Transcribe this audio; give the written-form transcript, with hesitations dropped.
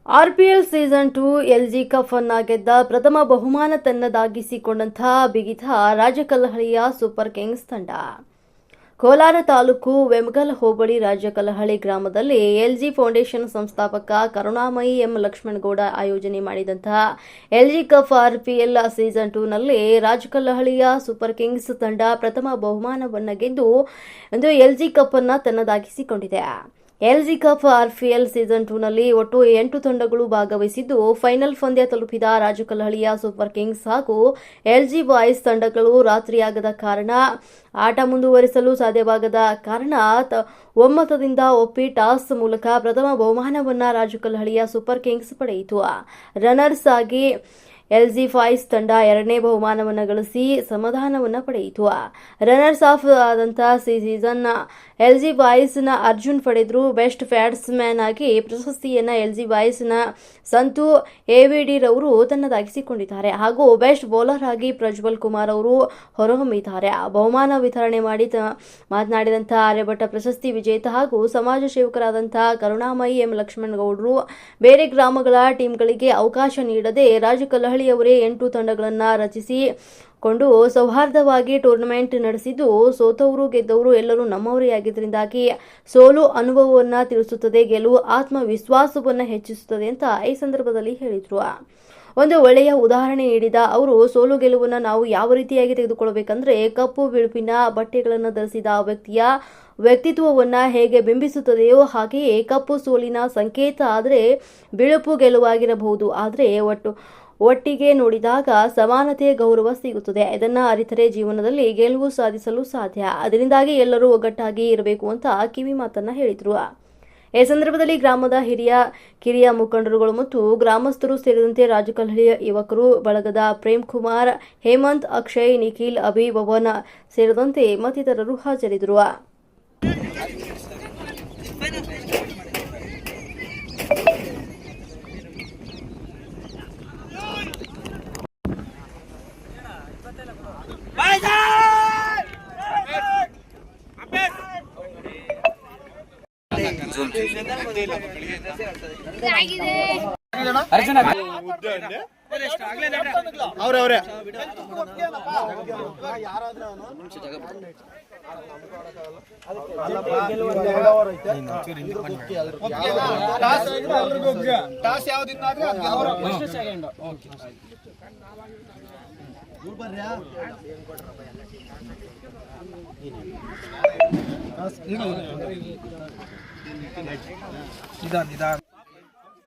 RPL season 2 LG cup ಅನ್ನ ಗೆದ್ದ ಪ್ರಥಮ ಬಹುಮಾನ ತನ್ನದಾಗಿಸಿಕೊಂಡಂತಹ ಬಿಗಿತ ರಾಜಕಲ್ಲಹಳ್ಳಿಯ ಸೂಪರ್ ಕಿಂಗ್ಸ್ ತಂಡ. ಕೋಲಾರ ತಾಲೂಕು ವೆಮಗಲ್ ಹೋಬಳಿ ರಾಜಕಲ್ಲಹಳ್ಳಿ ಗ್ರಾಮದಲ್ಲಿ ಎಲ್ಜಿ ಫೌಂಡೇಶನ್ ಸಂಸ್ಥಾಪಕ ಕರುಣಾಮಯಿ ಎಂ ಲಕ್ಷ್ಮಣಗೌಡ ಆಯೋಜನೆ ಮಾಡಿದಂತಹ ಎಲ್ಜಿ ಕಪ್ ಆರ್ಪಿಎಲ್ ಸೀಸನ್ 2 ನಲ್ಲಿ ರಾಜಕಲ್ಲಹಳ್ಳಿಯ ಸೂಪರ್ ಕಿಂಗ್ಸ್ ತಂಡ ಪ್ರಥಮ ಬಹುಮಾನವನ್ನು ಗೆದ್ದು ಇಂದು ಎಲ್ಜಿ ಕಪ್ ಅನ್ನು ತನ್ನದಾಗಿಸಿಕೊಂಡಿದೆ. ಎಲ್ಜಿ ಕಪ್ ಆರ್ಪಿಎಲ್ ಸೀಸನ್ 2 ನಲ್ಲಿ ಒಟ್ಟು 8 ತಂಡಗಳು ಭಾಗವಹಿಸಿದ್ದು ಫೈನಲ್ ಪಂದ್ಯ ತಲುಪಿದ ರಾಜಕಲ್ಲಹಳ್ಳಿಯ ಸೂಪರ್ ಕಿಂಗ್ಸ್ ಹಾಗೂ ಎಲ್ಜಿ ಬಾಯ್ಸ್ ತಂಡಗಳು ರಾತ್ರಿಯಾಗದ ಕಾರಣ ಆಟ ಮುಂದುವರಿಸಲು ಸಾಧ್ಯವಾಗದ ಕಾರಣ ಒಮ್ಮತದಿಂದ ಒಪ್ಪಿ ಟಾಸ್ ಮೂಲಕ ಪ್ರಥಮ ಬಹುಮಾನವನ್ನು ರಾಜಕಲ್ಲಹಳ್ಳಿಯ ಸೂಪರ್ ಕಿಂಗ್ಸ್ ಪಡೆಯಿತು. ರನ್ನರ್ಸ್ ಆಗಿ ಎಲ್ಜಿ ಬಾಯ್ಸ್ ತಂಡ ಎರಡನೇ ಬಹುಮಾನವನ್ನು ಗಳಿಸಿ ಸಮಾಧಾನವನ್ನು ಪಡೆಯಿತು. ರನ್ನರ್ಸ್ ಆಫ್ ಆದಂತಹ ಸೀಸನ್ ಎಲ್ಜಿ ಬಾಯ್ಸ್ನ ಅರ್ಜುನ್ ಪಡೆದ್ರು. ಬೆಸ್ಟ್ ಬ್ಯಾಟ್ಸ್ಮನ್ ಆಗಿ ಪ್ರಶಸ್ತಿಯನ್ನು ಎಲ್ಜಿ ಬಾಯ್ಸ್ನ ಸಂತು ಎವಿಡಿ ರವರು ತನ್ನದಾಗಿಸಿಕೊಂಡಿದ್ದಾರೆ ಹಾಗೂ ಬೆಸ್ಟ್ ಬೌಲರ್ ಆಗಿ ಪ್ರಜ್ವಲ್ ಕುಮಾರ್ ಅವರು ಹೊರಹೊಮ್ಮಿದ್ದಾರೆ. ಬಹುಮಾನ ವಿತರಣೆ ಮಾಡಿ ಮಾತನಾಡಿದಂತಹ ಆರ್ಯಭಟ್ಟ ಪ್ರಶಸ್ತಿ ವಿಜೇತ ಹಾಗೂ ಸಮಾಜ ಸೇವಕರಾದಂತಹ ಕರುಣಾಮಯಿ ಎಂ ಲಕ್ಷ್ಮಣಗೌಡರು ಬೇರೆ ಗ್ರಾಮಗಳ ಟೀಮ್ಗಳಿಗೆ ಅವಕಾಶ ನೀಡದೆ ರಾಜಕಲ್ಲಹಳ್ಳಿಯವರೇ 8 ತಂಡಗಳನ್ನು ರಚಿಸಿಕೊಂಡು ಸೌಹಾರ್ದವಾಗಿ ಟೂರ್ನಮೆಂಟ್ ನಡೆಸಿದ್ದು ಸೋತವರು ಗೆದ್ದವರು ಎಲ್ಲರೂ ನಮ್ಮವರೇ ಆಗಿದ್ದರಿಂದಾಗಿ ಸೋಲು ಅನುಭವವನ್ನು ತಿಳಿಸುತ್ತದೆ, ಗೆಲುವು ಆತ್ಮವಿಶ್ವಾಸವನ್ನು ಹೆಚ್ಚಿಸುತ್ತದೆ ಅಂತ ಈ ಸಂದರ್ಭದಲ್ಲಿ ಹೇಳಿದರು. ಒಂದು ಒಳ್ಳೆಯ ಉದಾಹರಣೆ ನೀಡಿದ ಅವರು ಸೋಲು ಗೆಲುವನ್ನು ನಾವು ಯಾವ ರೀತಿಯಾಗಿ ತೆಗೆದುಕೊಳ್ಳಬೇಕಂದ್ರೆ ಕಪ್ಪು ಬಿಳುಪಿನ ಬಟ್ಟೆಗಳನ್ನು ಧರಿಸಿದ ವ್ಯಕ್ತಿಯ ವ್ಯಕ್ತಿತ್ವವನ್ನು ಹೇಗೆ ಬಿಂಬಿಸುತ್ತದೆಯೋ ಹಾಗೆಯೇ ಕಪ್ಪು ಸೋಲಿನ ಸಂಕೇತ ಆದರೆ ಬಿಳುಪು ಗೆಲುವಾಗಿರಬಹುದು. ಆದರೆ ಒಟ್ಟಿಗೆ ನೋಡಿದಾಗ ಸಮಾನತೆ ಗೌರವ ಸಿಗುತ್ತದೆ. ಇದನ್ನು ಅರಿತರೆ ಜೀವನದಲ್ಲಿ ಗೆಲುವು ಸಾಧಿಸಲು ಸಾಧ್ಯ. ಅದರಿಂದಾಗಿ ಎಲ್ಲರೂ ಒಗ್ಗಟ್ಟಾಗಿ ಇರಬೇಕು ಅಂತ ಕಿವಿ ಮಾತನ್ನ ಹೇಳಿದ್ರು. ಈ ಸಂದರ್ಭದಲ್ಲಿ ಗ್ರಾಮದ ಕಿರಿಯ ಮುಖಂಡರುಗಳು ಮತ್ತು ಗ್ರಾಮಸ್ಥರು ಸೇರಿದಂತೆ ರಾಜಕಲ್ಲಹಳ್ಳಿಯ ಯುವಕರು ಬಳಗದ ಪ್ರೇಮ್ ಕುಮಾರ್, ಹೇಮಂತ್, ಅಕ್ಷಯ್, ನಿಖಿಲ್, ಅಭಿ, ಭವನ್ ಸೇರಿದಂತೆ ಮತ್ತಿತರರು ಹಾಜರಿದ್ದರು. ಅವ್ರೆ ಟಾಸ್ ಯಾವ್ದಿನ್ನಾದ್ರೆ ನಿಧಾನ